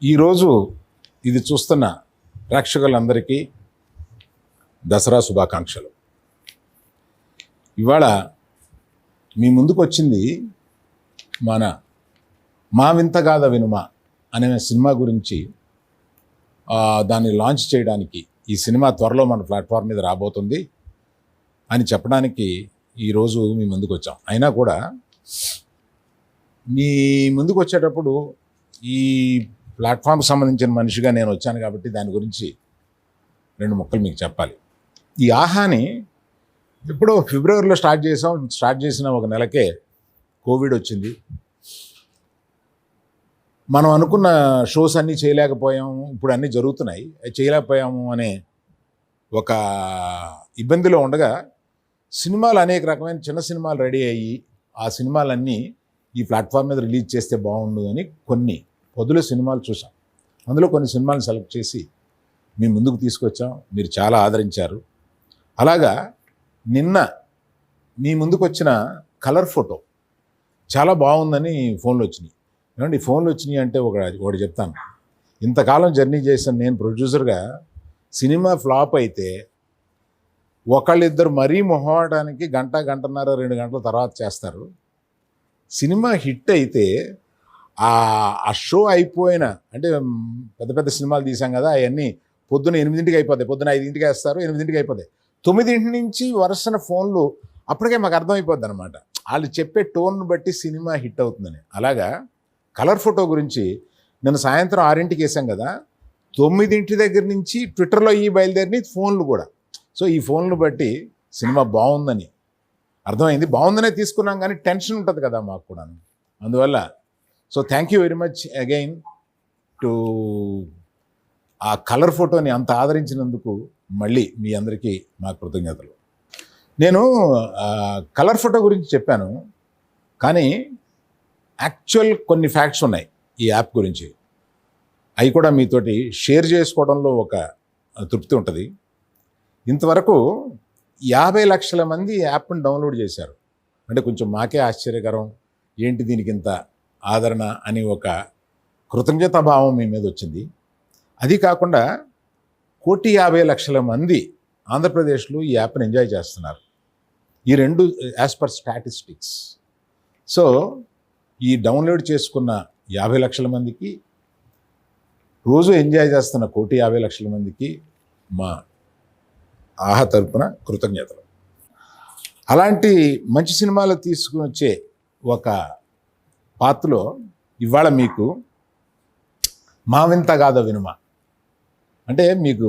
ఈరోజు ఇది చూస్తున్న ప్రేక్షకులందరికీ దసరా శుభాకాంక్షలు. ఇవాళ మీ ముందుకు వచ్చింది మా వింతగాథ వినుమ అనే సినిమా గురించి దాన్ని లాంచ్ చేయడానికి. ఈ సినిమా త్వరలో మన ప్లాట్ఫామ్ మీద రాబోతుంది అని చెప్పడానికి ఈరోజు మీ ముందుకు వచ్చాం. అయినా కూడా మీ ముందుకు వచ్చేటప్పుడు ఈ ప్లాట్ఫామ్కి సంబంధించిన మనిషిగా నేను వచ్చాను కాబట్టి దాని గురించి రెండు ముక్కలు మీకు చెప్పాలి. ఈ ఆహాని ఎప్పుడో ఫిబ్రవరిలో స్టార్ట్ చేసిన ఒక నెలకే కోవిడ్ వచ్చింది. మనం అనుకున్న షోస్ అన్నీ చేయలేకపోయాము, ఇప్పుడు అన్నీ జరుగుతున్నాయి, చేయలేకపోయాము అనే ఒక ఇబ్బందిలో ఉండగా సినిమాలు అనేక రకమైన చిన్న సినిమాలు రెడీ అయ్యి ఆ సినిమాలన్నీ ఈ ప్లాట్ఫామ్ మీద రిలీజ్ చేస్తే బాగుండు అని కొన్ని పొదుల సినిమాలు చూసాం. అందులో కొన్ని సినిమాలను సెలెక్ట్ చేసి మీ ముందుకు తీసుకొచ్చాం. మీరు చాలా ఆదరించారు. అలాగా నిన్న మీ ముందుకు వచ్చిన కలర్ ఫోటో చాలా బాగుందని ఫోన్లు వచ్చినాయి. ఏమండి ఫోన్లు వచ్చినాయి అంటే ఒకటి చెప్తాను. ఇంతకాలం జర్నీ చేశాను నేను ప్రొడ్యూసర్గా. సినిమా ఫ్లాప్ అయితే ఒకళ్ళిద్దరు మరీ మొహమాటానికి గంటన్నర 2 గంటల తర్వాత చేస్తారు. సినిమా హిట్ అయితే ఆ షో అయిపోయిన అంటే పెద్ద పెద్ద సినిమాలు తీసాం కదా, అవన్నీ పొద్దున 8ంటికి అయిపోతాయి, పొద్దున 5ంటికి వేస్తారు, 8ంటికి అయిపోతాయి. 9 నుంచి వరుసన ఫోన్లు అప్పటికే మాకు అర్థమైపోద్ది అనమాట. వాళ్ళు చెప్పే టోన్ బట్టి సినిమా హిట్ అవుతుందని. అలాగా కలర్ ఫోటో గురించి నిన్న సాయంత్రం 6ంటికి వేసాం కదా, 9 దగ్గర నుంచి ట్విట్టర్లో బయలుదేరిని ఫోన్లు కూడా. సో ఈ ఫోన్లు బట్టి సినిమా బాగుందని అర్థమైంది. బాగుందనే తీసుకున్నాం కానీ టెన్షన్ ఉంటుంది కదా మాకు కూడా. అందువల్ల so thank you very much again to ఆ కలర్ ఫోటోని అంత ఆదరించినందుకు మళ్ళీ మీ అందరికీ మా కృతజ్ఞతలు. నేను కలర్ ఫోటో గురించి చెప్పాను, కానీ యాక్చువల్ కొన్ని ఫ్యాక్ట్స్ ఉన్నాయి ఈ యాప్ గురించి. అవి కూడా మీతోటి షేర్ చేసుకోవడంలో ఒక తృప్తి ఉంటుంది. ఇంతవరకు 50 లక్షల మంది ఈ యాప్ని డౌన్లోడ్ చేశారు. అంటే కొంచెం మాకే ఆశ్చర్యకరం, ఏంటి దీనికి ఇంత ఆదరణ అని ఒక కృతజ్ఞతాభావం మీ మీద వచ్చింది. అది కాకుండా 1,50,00,000 మంది ఆంధ్రప్రదేశ్లో ఈ యాప్ని ఎంజాయ్ చేస్తున్నారు. ఈ రెండు యాజ్ పర్ స్టాటిస్టిక్స్. సో ఈ డౌన్లోడ్ చేసుకున్న 50 లక్షల మందికి, రోజు ఎంజాయ్ చేస్తున్న 1,50,00,000 మందికి మా ఆహా తరపున కృతజ్ఞతలు. అలాంటి మంచి సినిమాలు తీసుకుని వచ్చే ఒక పాత్రలో ఇవాళ మీకు మా వింతగాథ వినుమ అంటే మీకు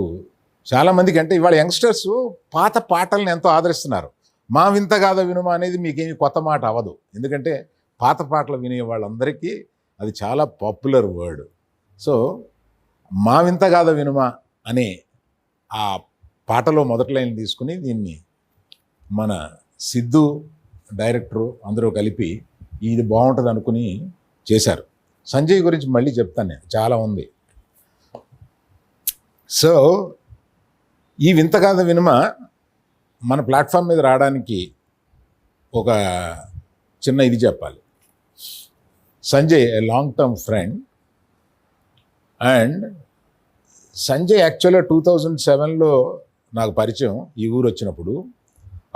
చాలామందికి, అంటే ఇవాళ యంగ్స్టర్స్ పాత పాటలను ఎంతో ఆదరిస్తున్నారు. మా వింతగాథ వినుమ అనేది మీకేమి కొత్త మాట అవ్వదు, ఎందుకంటే పాత పాటలు వినే వాళ్ళందరికీ అది చాలా పాపులర్ వర్డ్. సో మా వింతగాథ వినుమ అనే ఆ పాటలో మొదటి లైన్ తీసుకుని దీన్ని మన సిద్ధు డైరెక్టరు అందరూ కలిపి ఇది బాగుంటుంది అనుకుని చేశారు. సంజయ్ గురించి మళ్ళీ చెప్తాను, నేను చాలా ఉంది. సో ఈ వింతగాథ వినుమ మన ప్లాట్ఫామ్ మీద రావడానికి ఒక చిన్న ఇది చెప్పాలి. Sanjay a long term friend, and Sanjay యాక్చువల్గా 2007లో నాకు పరిచయం ఈ ఊరు వచ్చినప్పుడు.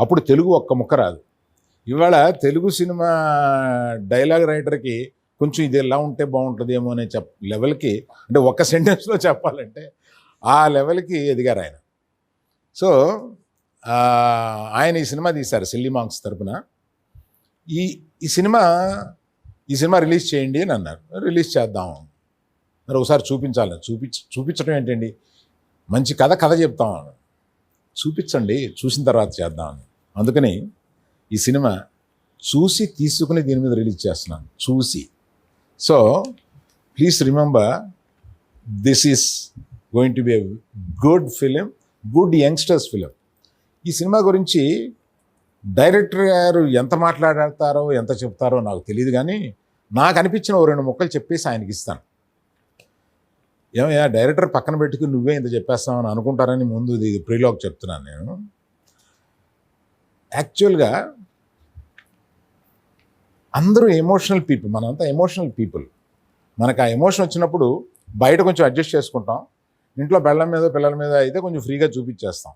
అప్పుడు తెలుగు ఒక్క ముక్క రాదు. ఇవాళ తెలుగు సినిమా డైలాగ్ రైటర్కి కొంచెం ఇది ఎలా ఉంటే బాగుంటుందేమో అనే లెవెల్కి, అంటే ఒక్క సెంటెన్స్లో చెప్పాలంటే ఆ లెవెల్కి ఎదిగారు ఆయన. సో ఆయన ఈ సినిమా తీశారు సిల్లీ మాంక్స్ తరపున. ఈ సినిమా రిలీజ్ చేయండి అని అన్నారు. రిలీజ్ చేద్దాం మరి, ఒకసారి చూపించాలని. చూపించడం ఏంటండి, మంచి కథ చెప్తాం. చూపించండి, చూసిన తర్వాత చేద్దామని. అందుకని ఈ సినిమా చూసి తీసుకుని దీని మీద రిలీజ్ చేస్తున్నాను, చూసి. So please remember, this is going to be a good film, good youngsters film. ఈ సినిమా గురించి డైరెక్టర్ గారు ఎంత మాట్లాడతారో ఎంత చెప్తారో నాకు తెలియదు, కానీ నాకు అనిపించిన 2 ముక్కలు చెప్పేసి ఆయనకి ఇస్తాను. ఏమయ్యా డైరెక్టర్ పక్కన పెట్టుకుని నువ్వే ఇంత చెప్పేస్తామని అనుకుంటారని ముందు ఇది ప్రీలాగ్ చెప్తున్నాను నేను. యాక్చువల్గా అందరూ ఎమోషనల్ పీపుల్, మనంతా ఎమోషనల్ పీపుల్. మనకు ఆ ఎమోషన్ వచ్చినప్పుడు బయట కొంచెం అడ్జస్ట్ చేసుకుంటాం, ఇంట్లో బెళ్ళం మీద పిల్లల మీద అయితే కొంచెం ఫ్రీగా చూపించేస్తాం.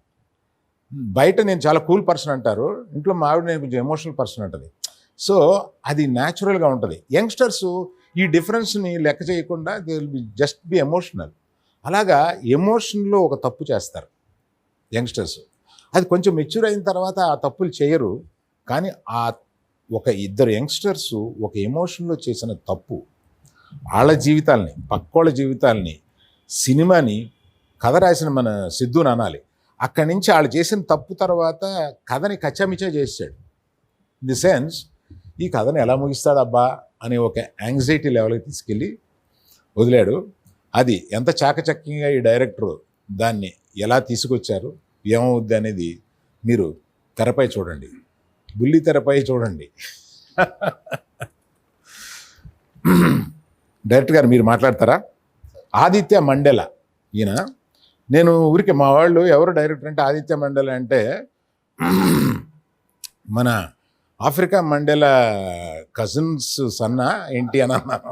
బయట నేను చాలా కూల్ పర్సన్ అంటారు, ఇంట్లో మా ఆవిడ నేను కొంచెం ఎమోషనల్ పర్సన్ అంటది. సో అది న్యాచురల్గా ఉంటుంది. యంగ్స్టర్స్ ఈ డిఫరెన్స్ని లెక్క చేయకుండా they will be just be emotional. అలాగా ఎమోషన్లో ఒక తప్పు చేస్తారు యంగ్స్టర్స్. అది కొంచెం మెచ్యూర్ అయిన తర్వాత ఆ తప్పులు చేయరు. కానీ ఆ ఒక ఇద్దరు యంగ్స్టర్స్ ఒక ఎమోషన్లో చేసిన తప్పు వాళ్ళ జీవితాలని, పక్కోళ్ళ జీవితాలని, సినిమాని, కథ రాసిన మన సిద్ధుని అనాలి. అక్కడి నుంచి వాళ్ళు చేసిన తప్పు తర్వాత కథని కచ్చామిచ్చా చేశాడు. ఇన్ ది సెన్స్ ఈ కథను ఎలా ముగిస్తాడబ్బా అనే ఒక యాంగ్జైటీ లెవెల్కి తీసుకెళ్ళి వదిలాడు. అది ఎంత చాకచక్యంగా ఈ డైరెక్టర్ దాన్ని ఎలా తీసుకొచ్చారు, ఏమవుద్ది అనేది మీరు తెరపై చూడండి, బుల్లి తెరపై చూడండి. డైరెక్టర్ గారు మీరు మాట్లాడతారా? ఆదిత్య మండెల ఈయన. నేను ఊరికే మా వాళ్ళు ఎవరు డైరెక్టర్ అంటే ఆదిత్య మండెల అంటే మన ఆఫ్రికా మండెల కజిన్స్ సన్నా ఏంటి అని అన్నాను.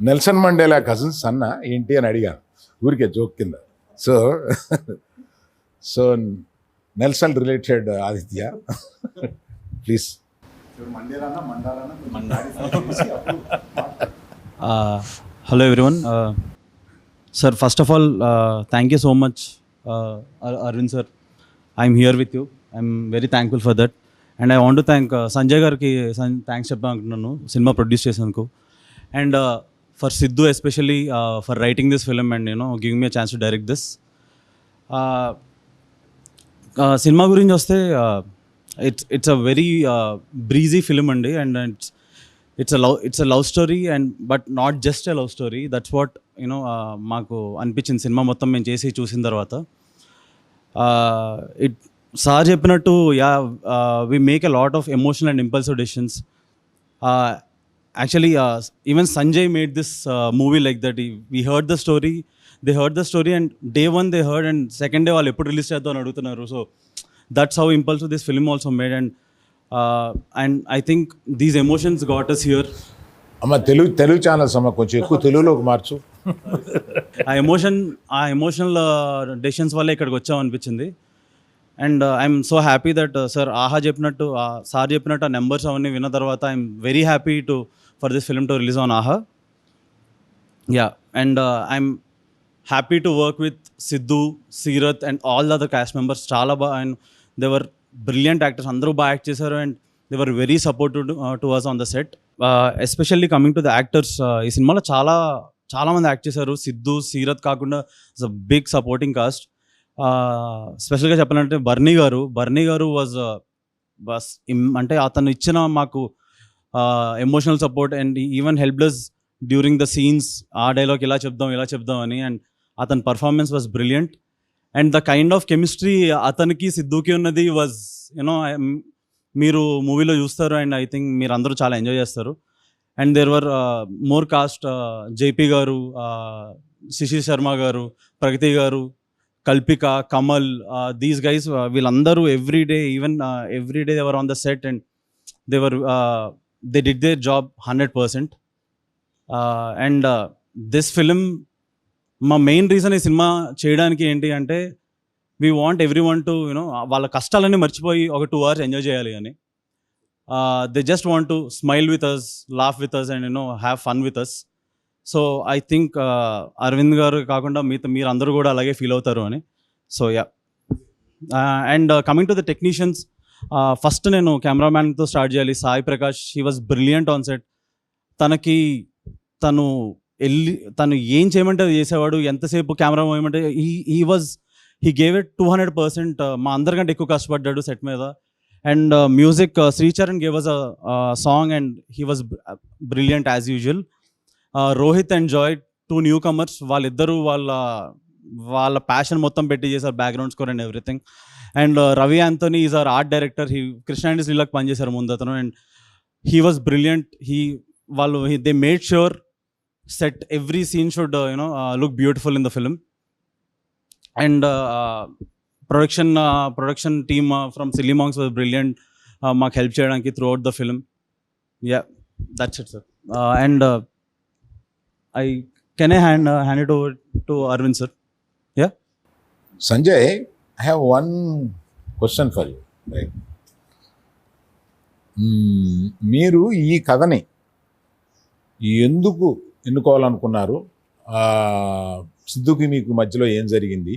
నెల్సన్ మండేలా కజిన్స్ సన్నా ఏంటి అని అడిగాను ఊరికే జోక్ కింద. So so Nelson related Aditya please. Hello everyone. Sir, first of all, thank you so much, Arvind sir. I'm here with you. I'm very thankful for that. And I want to thank Sanjay garki thanks చెప్పాలనుకుంటున్నాను cinema produce చేసినందుకు. And for Sidhu especially for writing this film and giving me a chance to direct this. Cinema గురించి వస్తే it's a very breezy film అండి, and it's a love story, and but not just a love story. That's what మాకు అనిపించింది cinema మొత్తం మేము చేసి చూసిన తర్వాత. సార్ చెప్పినట్టు we make a lot of emotional and impulsive decisions. Actually even Sanjay made this movie like that. We heard the story, they heard the story, and day one they heard, and second day వాళ్ళు ఎప్పుడు release చేద్దాం అని అడుగుతున్నారు. So that's how impulsive this film also made, and I think these emotions got us here. అమ్మ Telugu channels అమ్మ కొంచెం ఎక్కువ తెలుగులోకి మార్చు. ఆ ఎమోషనల్ డెసిషన్స్ వల్ల ఇక్కడికి వచ్చామనిపించింది. And I'm so happy that sir sir చెప్పినట్టు ఆ నెంబర్స్ అవన్నీ విన్న తర్వాత I'm very happy for this film to release on Aha. Yeah, and I'm happy to work with Siddhu, Seerat and all the other cast members. చాలా బాగా, and they were brilliant actors, అందరూ బాగా act చేశారు, and they were very supportive to us on the set. Especially coming to the actors, ఈ సినిమాలో చాలా మంది act చేశారు. సిద్ధు, సీరత్ కాకుండా it's a big supporting cast. స్పెషల్గా చెప్పాలంటే బర్నీ గారు వాజ్ అంటే అతను ఇచ్చిన మాకు emotional support, and even helped us during the scenes. ఆ డైలాగ్ ఇలా చెప్దాం అని, అండ్ అతని performance was brilliant. And the kind of chemistry అతనికి సిద్ధుకి ఉన్నది వాజ్ మీరు మూవీలో చూస్తారు, అండ్ ఐ థింక్ మీరు అందరూ చాలా ఎంజాయ్ చేస్తారు. And there were more cast, JP garu, Shishir Sharma garu, Pragathi garu, Kalpika, Kamal, these guys, వీళ్ళందరూ everyday they were on the set, and they did their job 100%. And this film, మా మెయిన్ రీజన్ ఈ సినిమా చేయడానికి ఏంటి అంటే, we want everyone to వాళ్ళ కష్టాలన్నీ మర్చిపోయి ఒక 2 hours ఎంజాయ్ చేయాలి అని. They just want to smile with us, laugh with us, and have fun with us. So I think Aravind garu కాకుండా మీరు అందరూ కూడా అలాగే ఫీల్ అవుతారు అని. So yeah, and coming to the technicians, first నేను కెమెరామ్యాన్తో స్టార్ట్ చేయాలి. Sai Prakash, he was brilliant on set. తను ఏం చేయమంటే అది చేసేవాడు. ఎంతసేపు కెమెరా ఏమంటే హీ గేవ్ ఇట్ 200%. మా అందరికంటే ఎక్కువ కష్టపడ్డాడు సెట్ మీద. And music, Sricharan gave us a song, and he was brilliant as usual. Rohit and Joy, 2 new comers, వాళ్ళిద్దరూ వాళ్ళ ప్యాషన్ మొత్తం పెట్టి చేశారు, background score and everything. And Ravi Anthony is our art director. Krishna and శ్రీలకు పనిచేశారు ముందు అతను, and he was brilliant. They made sure set every scene should look beautiful in the film. And production team from Silly Monks was brilliant, maak help cheyadaniki throughout the film. Yeah, that's it sir. And Can I hand it over to Arvind sir? Yeah. Sanjay, I have one question for you. Right? మీరు ఈ కథని ఎందుకు ఎన్నుకోవాలనుకున్నారు? సిద్ధుకి మీకు మధ్యలో ఏం జరిగింది?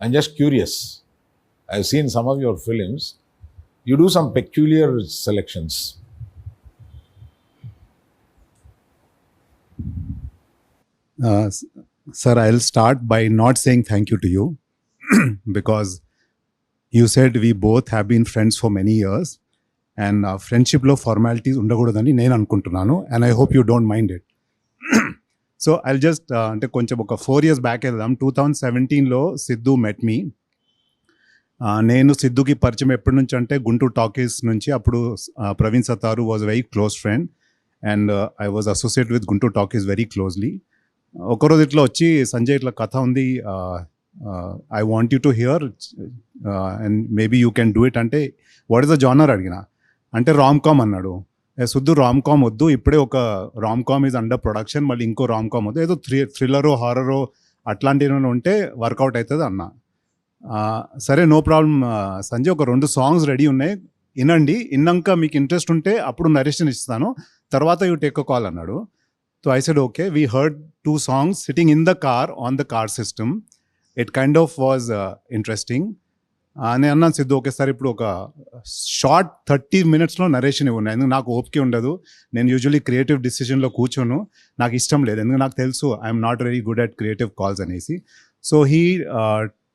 I'm just curious. I have seen some of your films. You do some peculiar selections. Sir, I'll start by not saying thank you to you because you said we both have been friends for many years and friendship lo formalities ఉండకూడదని నేను అనుకుంటున్నాను and I hope you don't mind it. So I'll just అంటే కొంచెం ఒక 4 years back వెళ్దాం. 2017లో Siddhu met me. నేను సిద్ధుకి పరిచయం ఎప్పటి నుంచి అంటే గుంటూరు టాకీస్ నుంచి. అప్పుడు Praveen Sattaru was very close friend and I was associate with Guntur talkies very closely. ఒకరోజు ఇట్లా వచ్చి సంజయ్ ఇట్లా కథ ఉంది, I want you to hear and maybe you can do it అంటే వాట్ ఇస్ ద జానర్ అడిగిన. అంటే రామ్ కామ్ అన్నాడు. సుద్దు రామ్ కామ్ వద్దు, ఇప్పుడే ఒక rom com is under production, మళ్ళీ ఇంకో రామ్ కామ్ వద్దు, ఏదో థ్రిల్లరో హారరో అట్లాంటివి ఉంటే వర్కౌట్ అవుతుంది అన్న. సరే నో ప్రాబ్లం సంజయ్, ఒక 2 సాంగ్స్ రెడీ ఉన్నాయి, వినండి, విన్నాక మీకు ఇంట్రెస్ట్ ఉంటే అప్పుడు నరేషన్ ఇస్తాను, తర్వాత యూ టేక్ అ కాల్ అన్నాడు. So I said, okay, we heard 2 songs sitting in the car on the car system. It kind of was interesting. నేను అన్నాను సిద్ధు, ఒకేసారి ఇప్పుడు ఒక షార్ట్ 30 minutesలో నరేషన్ ఇవ్వండి, ఎందుకు నాకు ఓపిక ఉండదు, నేను యూజువలీ క్రియేటివ్ డిసిషన్లో కూర్చోను, నాకు ఇష్టం లేదు, ఎందుకు నాకు తెలుసు I'm not very good at creative calls అనేసి. So he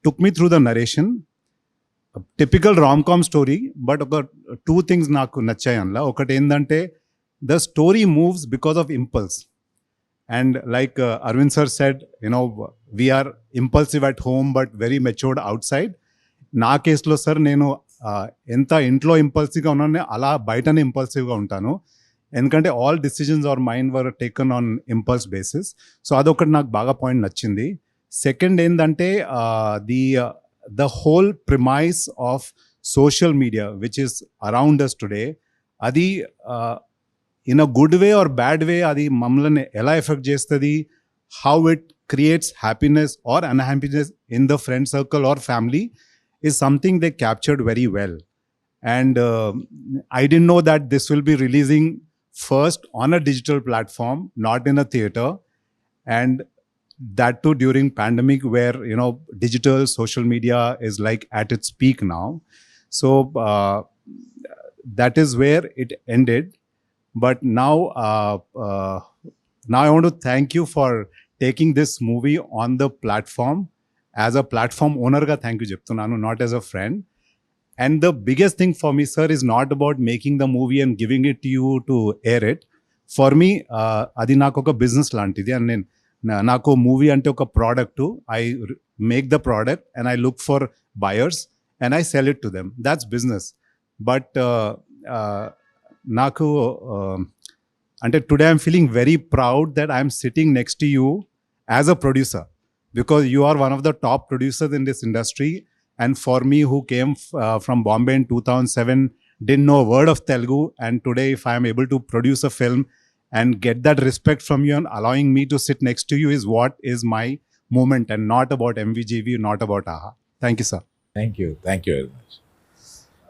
took me through the narration. Typical rom com story, but ఒక 2 things నాకు నచ్చాయి అందులో. ఒకటి ఏంటంటే the story moves because of impulse. And like Arvind sir said, you know, we are impulsive at home but very matured outside. నా కేసులో sir నేను ఎంత ఇంట్లో ఇంపల్సివ్గా ఉన్నానో అలా బయటనే ఇంపల్సివ్గా ఉంటాను, ఎందుకంటే all decisions are mind were taken on impulse basis. So అదొకటి నాకు బాగా పాయింట్ నచ్చింది. సెకండ్ ఏంటంటే the whole premise of social media which is around us today, అది in a good way or bad way అది మమ్మల్ని ఎలా ఎఫెక్ట్ చేస్తుంది, how it creates happiness or unhappiness in the friend circle or family is something they captured very well. And I didn't know that this will be releasing first on a digital platform, not in a theater, and that too during pandemic where, you know, digital social media is like at its peak now. So that is where it ended. But now I want to thank you for taking this movie on the platform. As a platform owner ga thank you చెప్తున్నాను, not as a friend. And the biggest thing for me, sir, is not about making the movie and giving it to you to air it. For me, అది నాకు ఒక business లాంటిది. And నేను నాకు movie అంటే ఒక product. I make the product and I look for buyers and I sell it to them. That's business. But నాకు అంటే today I'm feeling very proud that I'm sitting next to you as a producer, because you are one of the top producers in this industry. And for me, who came from Bombay in 2007, didn't know a word of Telugu, and today if I am able to produce a film and get that respect from you and allowing me to sit next to you is what is my moment, and not about MVGV, not about AHA. Thank you, sir. Thank you very much.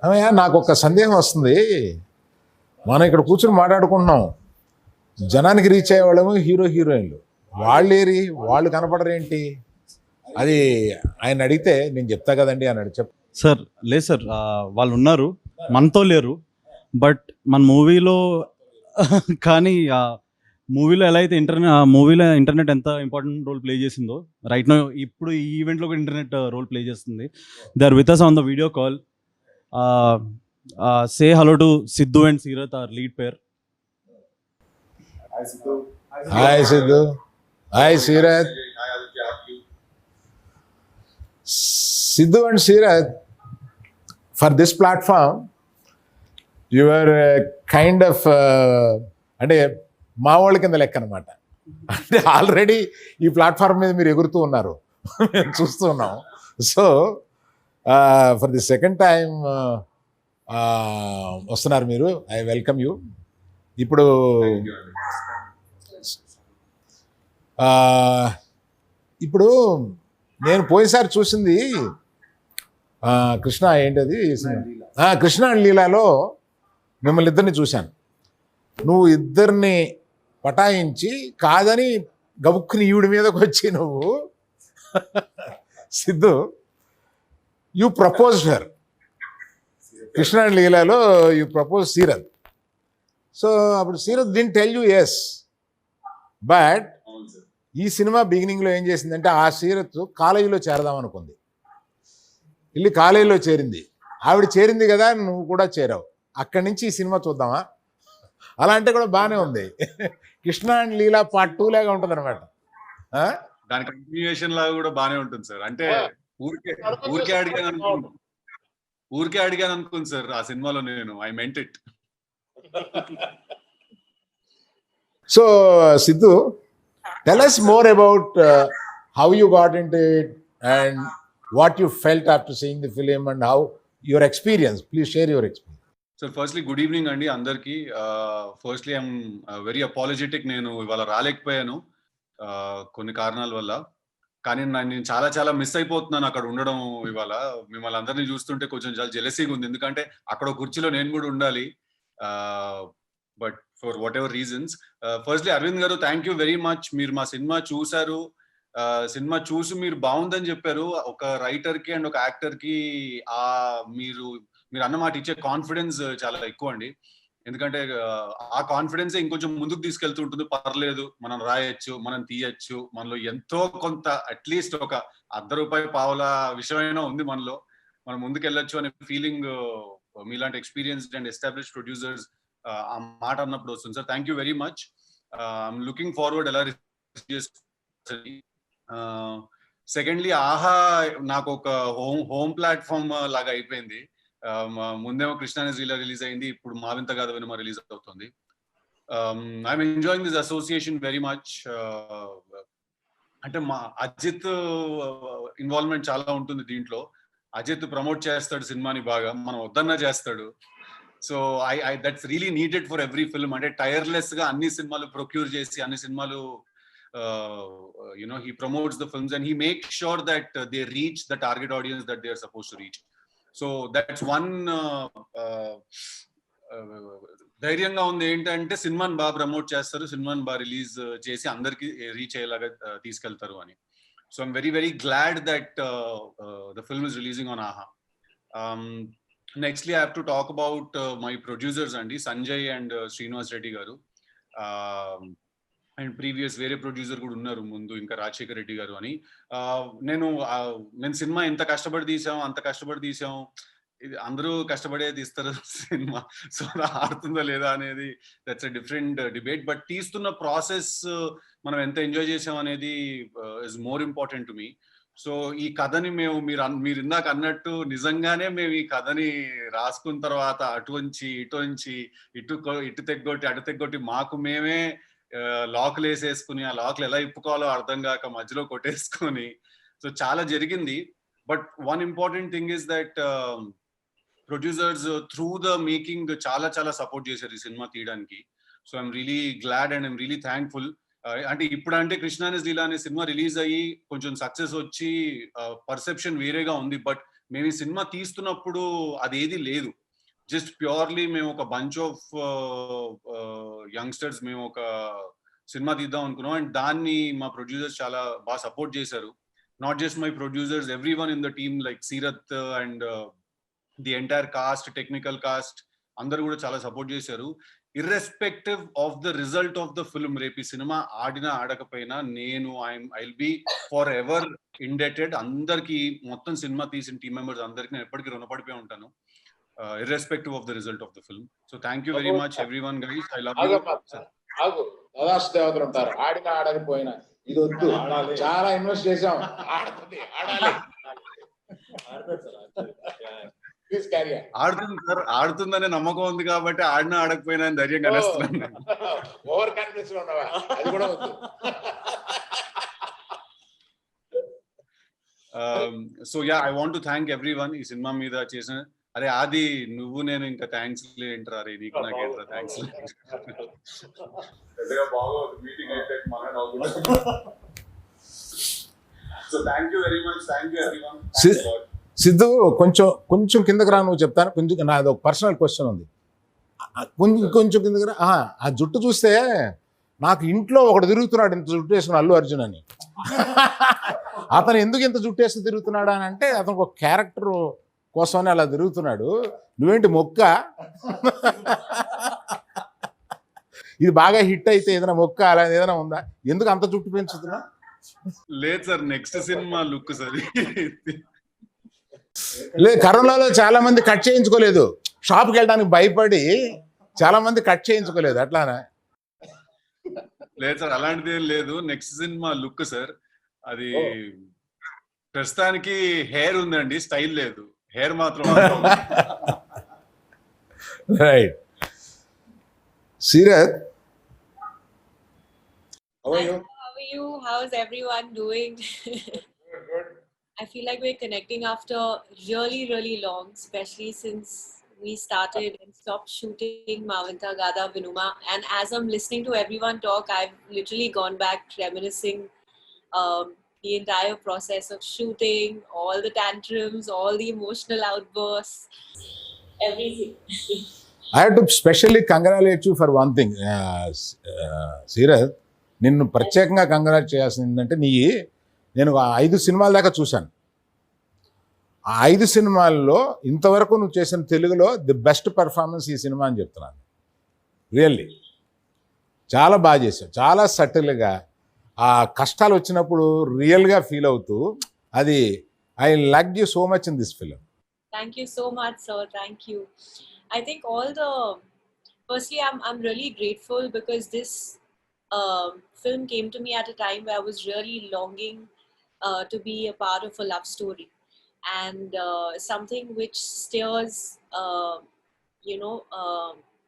అమ్మయ్య, నాకు ఒక సందేహం వస్తుంది. మనం ఇక్కడ కూర్చొని మాట్లాడుకుంటున్నాం, జనానికి రీచ్ అయ్యేవాళ్ళేమో హీరోయిన్లు, వాళ్ళేరి వాళ్ళు కనపడరేంటి? అది ఆయన అడిగితే నేను చెప్తా కదండి అన్నాడు. సార్ లేదు సార్, వాళ్ళు ఉన్నారు, మనతో లేరు, బట్ మన మూవీలో కానీ మూవీలో ఎలా అయితే ఇంటర్నెట్ ఎంత ఇంపార్టెంట్ రోల్ ప్లే చేసిందో, రైట్ నో ఇప్పుడు ఈ ఈవెంట్లో కూడా ఇంటర్నెట్ రోల్ ప్లే చేస్తుంది. They are with us on the video call. Say hello to Siddhu and Seerat, our lead pair. Hi Siddhu. Hi Sirath. Sidhu and Sirath, for this platform, you are kind of అంటే మా వాళ్ళ కింద లెక్క అనమాట. అంటే already ఈ platform మీద మీరు ఎగురుతూ ఉన్నారు, మేము చూస్తూ ఉన్నాం. So for the second time వస్తున్నారు మీరు. I welcome you. ఇప్పుడు ఇప్పుడు నేను పోయినసారి చూసింది కృష్ణ ఏంటది కృష్ణ అండ్ లీలాలో మిమ్మల్ని ఇద్దరిని చూశాను. నువ్వు ఇద్దరిని పటాయించి కాదని గబుక్కుని ఈవిడి మీదకి వచ్చి నువ్వు Siddhu you proposed her. Krishna and లీలాలో యూ ప్రపోజ్ సీరత్. సో అప్పుడు Seerat didn't tell you yes. But ఈ సినిమా బిగినింగ్లో ఏం చేసిందంటే ఆ సీరత్ కాలేజీలో చేరదాం అనుకుంది. వెళ్ళి కాలేజీలో చేరింది. ఆవిడ చేరింది కదా, నువ్వు కూడా చేరావు. అక్కడి నుంచి ఈ సినిమా చూద్దామా? అలా అంటే కూడా బాగానే ఉంది. కృష్ణ అండ్ లీలా పార్ట్ 2 లాగా ఉంటుంది అనమాట. దాని కంటిన్యూయేషన్ లాగా కూడా బాగానే ఉంటుంది సార్. అంటే ఊరికే అడిగాను అనుకుంది సార్ ఆ సినిమాలో నేను. I meant it. So Siddhu, tell us more about how you got into it and what you felt after seeing the film and how your experience. Please share your experience. Sir firstly good evening అండి అందరికి. Firstly I'm very apologetic. నేను ఇవాళ రాలేకపోయాను కొన్ని కారణాల వల్ల. కానీ నేను చాలా మిస్ అయిపోతున్నాను అక్కడ ఉండడం. ఇవాళ మిమ్మల్ని అందరినీ చూస్తుంటే కొంచెం చాలా జెలసీగా ఉంది. ఎందుకంటే అక్కడ కుర్చీలో నేను కూడా ఉండాలి. But for whatever reasons. Firstly Aravind garu, thank you very much. మీరు మా సినిమా చూసారు. సినిమా చూసి మీరు బాగుందని చెప్పారు. ఒక రైటర్ కి అండ్ ఒక యాక్టర్ కి మీరు అన్నమాట ఇచ్చే కాన్ఫిడెన్స్ చాలా ఎక్కువ అండి. ఎందుకంటే ఆ కాన్ఫిడెన్స్ ఇంకొంచెం ముందుకు తీసుకెళ్తూ ఉంటుంది. పర్లేదు, మనం రాయొచ్చు, మనం తీయచ్చు, మనలో ఎంతో కొంత అట్లీస్ట్ ఒక ₹1 పావుల విషయమైనా ఉంది మనలో, మనం ముందుకెళ్ళొచ్చు అనే ఫీలింగ్ మీలాంటి ఎక్స్పీరియన్స్డ్ అండ్ ఎస్టాబ్లిష్డ్ ప్రొడ్యూసర్స్ ఆ మాట అన్నప్పుడు వస్తుంది sir. Thank you very much. I'm looking forward ఎలా సెకండ్లీ ఆహా నాకు ఒక హోమ్ ప్లాట్ఫామ్ లాగా అయిపోయింది. ముందేమో కృష్ణ లీలా రిలీజ్ అయింది, ఇప్పుడు మావింత గాథ వినుమ రిలీజ్ అవుతుంది. I'm enjoying this association very much. అంటే మా అజిత్ ఇన్వాల్వ్మెంట్ చాలా ఉంటుంది దీంట్లో. అజిత్ ప్రమోట్ చేస్తాడు సినిమాని బాగా, మనం వద్దన్నా చేస్తాడు. So I that's really needed for every film. అంటే టైర్లెస్ గా అన్ని సినిమాలు ప్రొక్యూర్ చేసి అన్ని సినిమాలు he promotes the films and he makes sure that they reach the target audience that they are supposed to reach. So that's one ధైర్యంగా ఉంది ఏంటంటే సినిమాని బాగా ప్రమోట్ చేస్తారు, సినిమాని బాగా రిలీజ్ చేసి అందరికి రీచ్ అయ్యేలాగా తీసుకెళ్తారు అని. So I'm very glad that the film is releasing on AHA. Nextly I have to talk about my producers andi, Sanjay and Srinivas Reddy garu. And previous వేరే ప్రొడ్యూసర్ కూడా ఉన్నారు ముందు, ఇంకా రాజశేఖర్ రెడ్డి గారు అని. నేను సినిమా ఎంత కష్టపడి తీసాం, ఇది అందరూ కష్టపడే తీస్తారు సినిమా. సో ఆడుతుందా లేదా అనేది that's a different debate. But తీస్తున్న ప్రాసెస్ మనం ఎంత ఎంజాయ్ చేసాం అనేది is more important to me. So ఈ కథని మీరు ఇందాక అన్నట్టు నిజంగానే మేము ఈ కథని రాసుకున్న తర్వాత అటువంచి ఇటు తెగ్గొట్టి మాకు మేమే లాక్లు వేసేసుకుని, ఆ లాక్లు ఎలా ఇప్పుకోవాలో అర్థం కాక మధ్యలో కొట్టేసుకొని, సో చాలా జరిగింది. But one important thing is that producers through the making చాలా సపోర్ట్ చేశారు ఈ సినిమా తీయడానికి. So I'm really glad and I'm really thankful. అంటే ఇప్పుడంటే కృష్ణ లీలా అనే సినిమా రిలీజ్ అయ్యి కొంచెం సక్సెస్ వచ్చి పర్సెప్షన్ వేరేగా ఉంది. బట్ మేము ఈ సినిమా తీస్తున్నప్పుడు అదేది లేదు. జస్ట్ ప్యూర్లీ మేము ఒక బంచ్ ఆఫ్ యంగ్స్టర్స్ మేము ఒక సినిమా తీద్దాం అనుకున్నాం. అండ్ దాన్ని మా ప్రొడ్యూసర్స్ చాలా బాగా సపోర్ట్ చేశారు. Not just my producers, every one in the team like Seerat and the entire cost, technical cost అందరూ కూడా చాలా సపోర్ట్ చేశారు. Irrespective of the result of the film, రేపు ఈ సినిమా ఆడినా ఆడకపోయినా నేను I'll be for ever indebted అందరికి, మొత్తం సినిమా తీసిన టీమ్ మెంబర్స్ అందరికి నేను ఎప్పటికీ రుణపడిపోయి ఉంటాను, irrespective of the result of the film. So thank you very much everyone guys. I love you. ఆగు దాదాస్ దేవతలు ఉంటారు, ఆడినా ఆడకపోయినా ఇది వద్దు, చాలా ఇన్వెస్ట్ చేసాం, ఆడాలి. ఆడుతుంది సార్, ఆడుతుందనే నమ్మకం ఉంది కాబట్టి ఆడినా ఆడకపోయినా ధైర్యం కనేస్తున్నాను. ఓవర్ కాన్ఫిడెన్స్ లో ఉన్నావా? అది కూడా వద్దు. So yeah, I want to thank everyone ఈ సినిమా మీద చేసిన. అరే ఆది నువ్వు నేను ఇంకా థ్యాంక్స్ ఏంట్రా, రే నీకు నాకేంట్రా థ్యాంక్స్. పెద్దగా బాగోదు మీటింగ్ అయితే మన నవ్వుకుంటాం. So thank you very much, thank you everyone. Siddhu కొంచెం కొంచెం కిందకి రా, నువ్వు చెప్తాను. కొంచెం నాది ఒక పర్సనల్ క్వశ్చన్ ఉంది. కొంచెం కొంచెం కిందకి రా. ఆ జుట్టు చూస్తే నాకు ఇంట్లో ఒకడు తిరుగుతున్నాడు ఇంత జుట్టు వేసుకుని, అల్లు అర్జున్ అని. అతను ఎందుకు ఇంత జుట్టు వేసుకుని తిరుగుతున్నాడు అని అంటే అతనికి ఒక క్యారెక్టర్ కోసమని అలా తిరుగుతున్నాడు. నువ్వేంటి మొక్క? ఇది బాగా హిట్ అయితే ఏదైనా మొక్క అలా ఏదైనా ఉందా? ఎందుకు అంత జుట్టు పెంచుతున్నా? లేదు sir, next cinema look sir. లేదు, కరోనాలో చాలా మంది కట్ చేయించుకోలేదు, షాప్కి వెళ్ళడానికి భయపడి చాలా మంది కట్ చేయించుకోలేదు. అట్లానే లేదు సార్, అలాంటిది ఏం లేదు. Next cinema look sir. అది ప్రస్తుతానికి హెయిర్ ఉందండి, స్టైల్ లేదు. హెయిర్ మాత్రం right. Seerat, how are you? How are you? How's everyone doing? I feel like we're connecting after really, really long, especially since we started and stopped shooting Mavinta Gada Vinuma. And as I'm listening to everyone talk, I've literally gone back reminiscing the entire process of shooting, all the tantrums, all the emotional outbursts, everything. I have to specially congratulate you for one thing. Seerat, నిన్ను ప్రత్యేకంగా congrats చేయాల్సింది ఏంటంటే నేను 5 సినిమాల దాకా చూశాను. ఆ 5 సినిమాల్లో ఇంతవరకు నువ్వు చేసిన తెలుగులో ది బెస్ట్ పెర్ఫార్మెన్స్ ఈ సినిమా అని చెప్తున్నాను. రియల్లీ చాలా బాగా చేశావు, చాలా సటిల్గా. ఆ కష్టాలు వచ్చినప్పుడు రియల్గా ఫీల్ అవుతూ, అది I like you so much in this film. Thank you so much, sir. Thank you. I think firstly, I'm really grateful because this film came to me at a time where I was really longing to be a part of a love story, and something which stirs,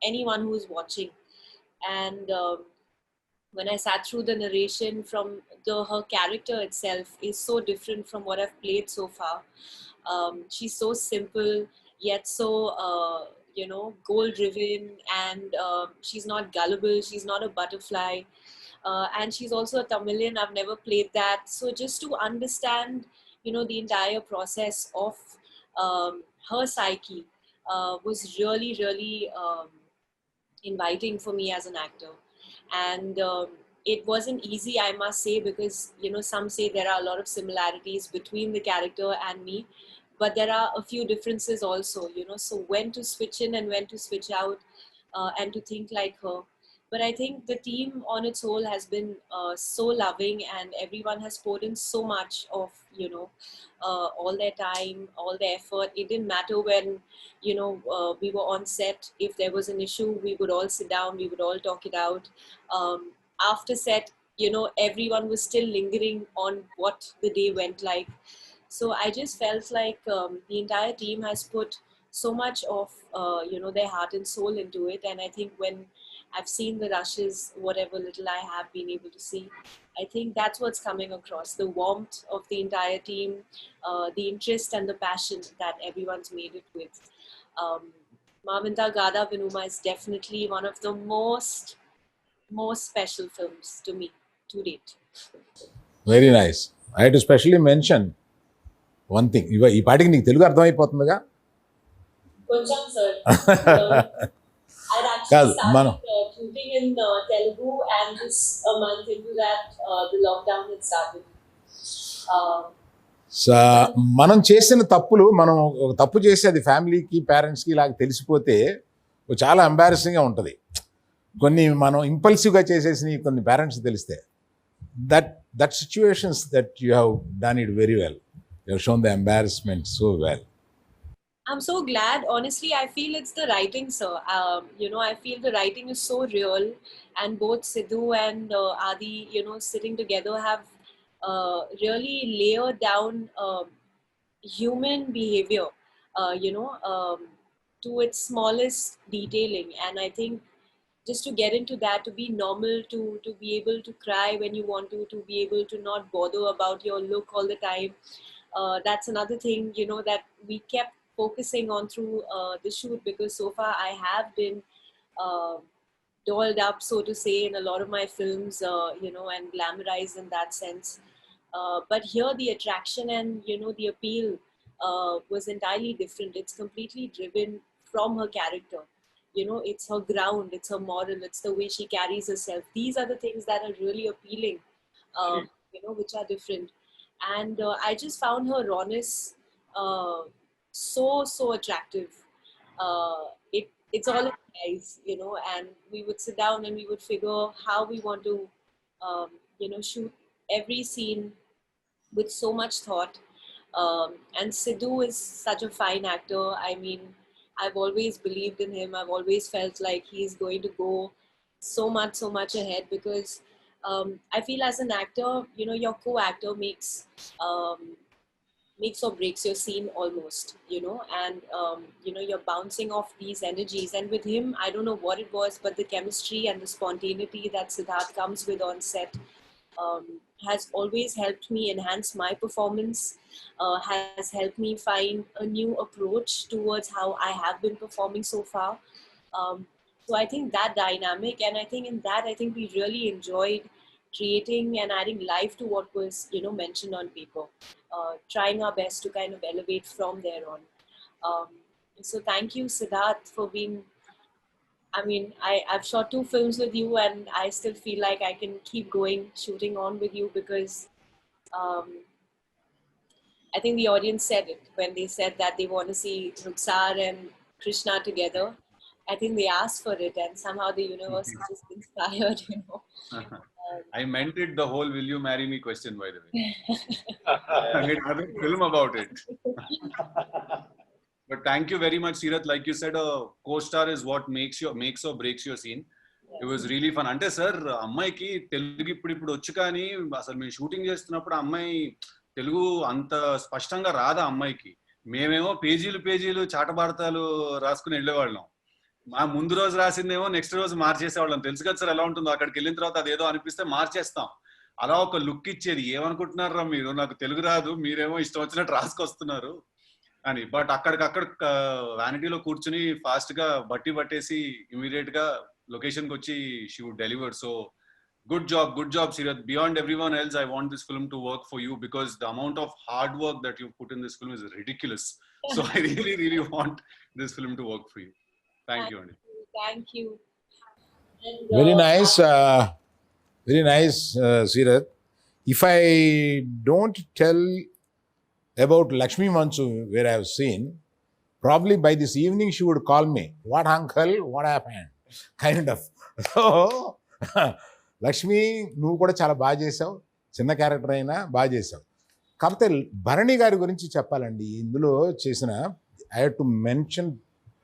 anyone who's watching. And when I sat through the narration, from her character itself is so different from what I've played so far. She's so simple yet so goal driven, and she's not gullible, she's not a butterfly, and she's also a Tamilian. I've never played that, so just to understand the entire process of her psyche was really, really inviting for me as an actor. And it wasn't easy, I must say, because some say there are a lot of similarities between the character and me, but there are a few differences also, so when to switch in and when to switch out, and to think like her. But I think the team on its whole has been so loving, and everyone has poured in so much of all their time, all their effort. It didn't matter when we were on set. If there was an issue, we would all sit down, we would all talk it out. After set, everyone was still lingering on what the day went like. So I just felt like the entire team has put so much of their heart and soul into it. And I think when I've seen the rushes, whatever little I have been able to see, I think that's what's coming across, the warmth of the entire team, the interest and the passion that everyone's made it with. Mavinta Gada Vinuma is definitely one of the most special films to me to date. Very nice. I to specially mention one thing. ఈ పాటికి నీకు తెలుగు అర్థమైపోతుందిగా? కొంచెం sir. I'd కాదు, actually మనం started shooting in Telugu, and just a month into that, the lockdown had started. మనం చేసిన తప్పులు, మనం ఒక తప్పు చేసి అది ఫ్యామిలీకి, పేరెంట్స్కి ఇలాగ తెలిసిపోతే చాలా ఎంబారసింగ్గా ఉంటుంది. కొన్ని మనం ఇంపల్సివ్గా చేసేసి కొన్ని పేరెంట్స్కి తెలిస్తే, that situations that you have done it very well. You have shown the embarrassment so well. I'm so glad. Honestly, I feel it's the writing, sir. I feel the writing is so real, and both Sidhu and Adi, sitting together have really layered down human behavior, to its smallest detailing. And I think just to get into that, to be normal, to be able to cry when you want to be able to not bother about your look all the time. That's another thing, that we kept focusing on through the shoot, because so far I have been dolled up, so to say, in a lot of my films, and glamorized in that sense. But here, the attraction and the appeal was entirely different. It's completely driven from her character. It's her ground, it's her moral, it's the way she carries herself. These are the things that are really appealing, which are different. And I just found her rawness uh, so attractive. It's all in the eyes, and we would sit down and we would figure how we want to, shoot every scene with so much thought. And Sidhu is such a fine actor. I mean, I've always believed in him. I've always felt like he's going to go so much ahead because I feel as an actor, your co-actor makes or breaks your scene almost, and you're bouncing off these energies. And with him, I don't know what it was, but the chemistry and the spontaneity that Siddharth comes with on set has always helped me enhance my performance, has helped me find a new approach towards how I have been performing so far. So I think that dynamic, and I think in that, I think we really enjoyed creating and adding life to what was, mentioned on paper, trying our best to kind of elevate from there on. So thank you, Siddharth, for being, I mean, I've shot 2 films with you, and I still feel like I can keep going, shooting on with you because I think the audience said it when they said that they want to see Ruksar and Krishna together. I think they asked for it, and somehow the universe is just inspired, I meant it the whole "Will you marry me" question, by the way. I made a film about it. But thank you very much, Sirath. Like you said, a co-star is what makes or breaks your scene. It was really fun. అంటే sir అమ్మాయికి తెలుగు ఇప్పుడు వచ్చు కానీ అసలు మేము shooting చేస్తున్నప్పుడు అమ్మాయి తెలుగు అంత స్పష్టంగా రాదా అమ్మాయికి. మేమేమో పేజీలు చాటబాడతాలు రాసుకుని వెళ్ళేవాళ్ళం. మా ముందు రోజు రాసిందేమో నెక్స్ట్ రోజు మార్చేసేవాళ్ళం. తెలుసు కదా సార్ ఎలా ఉంటుందో. అక్కడికి వెళ్ళిన తర్వాత అదేదో అనిపిస్తే మార్చేస్తాం. అలా ఒక లుక్ ఇచ్చేది. ఏమనుకుంటున్నారా మీరు, నాకు తెలుగు రాదు, మీరేమో ఇష్టం వచ్చినట్టు రాసుకొస్తున్నారు అని. బట్ అక్కడికక్కడ వ్యానిటీలో కూర్చుని ఫాస్ట్ గా పట్టేసి ఇమీడియట్ గా లొకేషన్ కి వచ్చి she would deliver. So good job Sirath. Beyond everyone else, I want this film to work for you because the amount of hard work that you put in this film is ridiculous. So I really want this film to work for you. Thank you, Andy. Thank you. And, Very nice, Sirath. If I don't tell about Lakshmi Manchu, where I have seen, probably by this evening she would call me, "What uncle, what happened?" kind of. So, Lakshmi, నువ్వు కూడా చాలా బాగా చేసావు, చిన్న character అయినా బాగా చేసావు. కాకపోతే భరణి గారి గురించి చెప్పాలండి. ఇందులో చేసిన I have to mention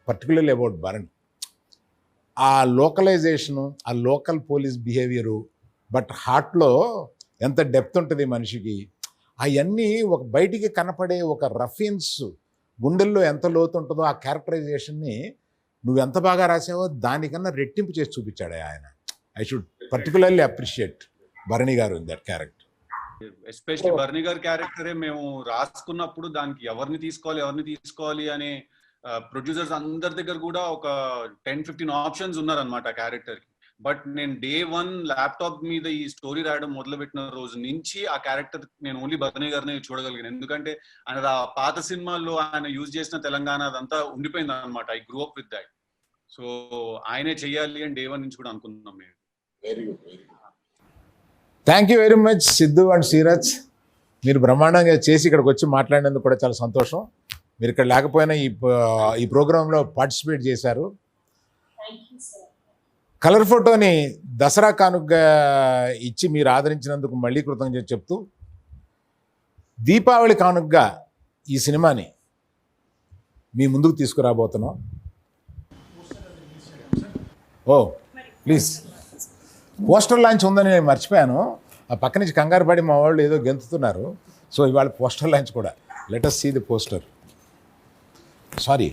particularly about Bharani. ఆ లోకలైజేషను, ఆ లోకల్ పోలీస్ బిహేవియరు, బట్ హార్ట్లో ఎంత డెప్త్ ఉంటుంది మనిషికి, అవన్నీ ఒక బయటికి కనపడే ఒక రఫియన్స్ గుండెల్లో ఎంత లోతు ఉంటుందో ఆ క్యారెక్టరైజేషన్ని నువ్వు ఎంత బాగా రాసావో దానికన్నా రెట్టింపు చేసి చూపించాడు ఆయన. I should particularly appreciate Bharani garu in that character. Especially Barney గారి క్యారెక్టరే మేము రాసుకున్నప్పుడు దానికి ఎవరిని తీసుకోవాలి అనే ప్రొడ్యూసర్స్ అందరి దగ్గర కూడా ఒక 10-15 ఆప్షన్స్ ఉన్నారనమాట ఆ క్యారెక్టర్ కి. బట్ నేను day 1 ల్యాప్టాప్ మీద ఈ స్టోరీ రాయడం మొదలుపెట్టిన రోజు నుంచి ఆ క్యారెక్టర్ నేను ఓన్లీ బర్నీ గారిని చూడగలిగాను. ఎందుకంటే ఆయన ఆ పాత సినిమాల్లో ఆయన యూజ్ చేసిన తెలంగాణ అదంతా ఉండిపోయింది అనమాట. I grew up with that. So ఆయనే చెయ్యాలి అని day 1 నుంచి కూడా అనుకున్నాం మేము. Very good. Thank you very much Siddhu and సీరజ్. మీరు బ్రహ్మాండంగా చేసి ఇక్కడికి వచ్చి మాట్లాడినందుకు కూడా చాలా సంతోషం. మీరు ఇక్కడ లేకపోయినా ఈ ప్రోగ్రాంలో పార్టిసిపేట్ చేశారు. కలర్ ఫోటోని దసరా కానుకగా ఇచ్చి మీరు ఆదరించినందుకు మళ్ళీ కృతజ్ఞత చెప్తూ, దీపావళి కానుకగా ఈ సినిమాని మీ ముందుకు తీసుకురాబోతున్నాం. ఓ ప్లీజ్, పోస్టర్ లాంచ్ ఉందని నేను మర్చిపోయాను. ఆ పక్క నుంచి కంగారు పడి మా వాళ్ళు ఏదో గెంతుతున్నారు. సో ఇవాళ పోస్టర్ లాంచ్ కూడా. Let us see the poster. Sorry.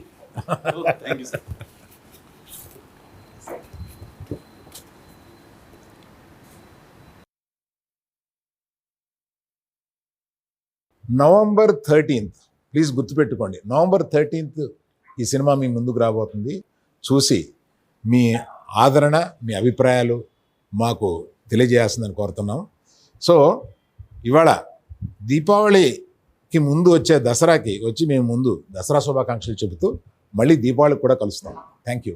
November 13th, please గుర్తుపెట్టుకోండి, November 13th ఈ సినిమా మీ ముందుకు రాబోతుంది. చూసి మీ ఆదరణ, మీ అభిప్రాయాలు మాకు తెలియజేయాల్సిందని కోరుతున్నాం. సో ఇవాళ దీపావళికి ముందు వచ్చే దసరాకి వచ్చి మేము ముందు దసరా శుభాకాంక్షలు చెబుతూ మళ్ళీ దీపావళికి కూడా కలుస్తాం. Thank you.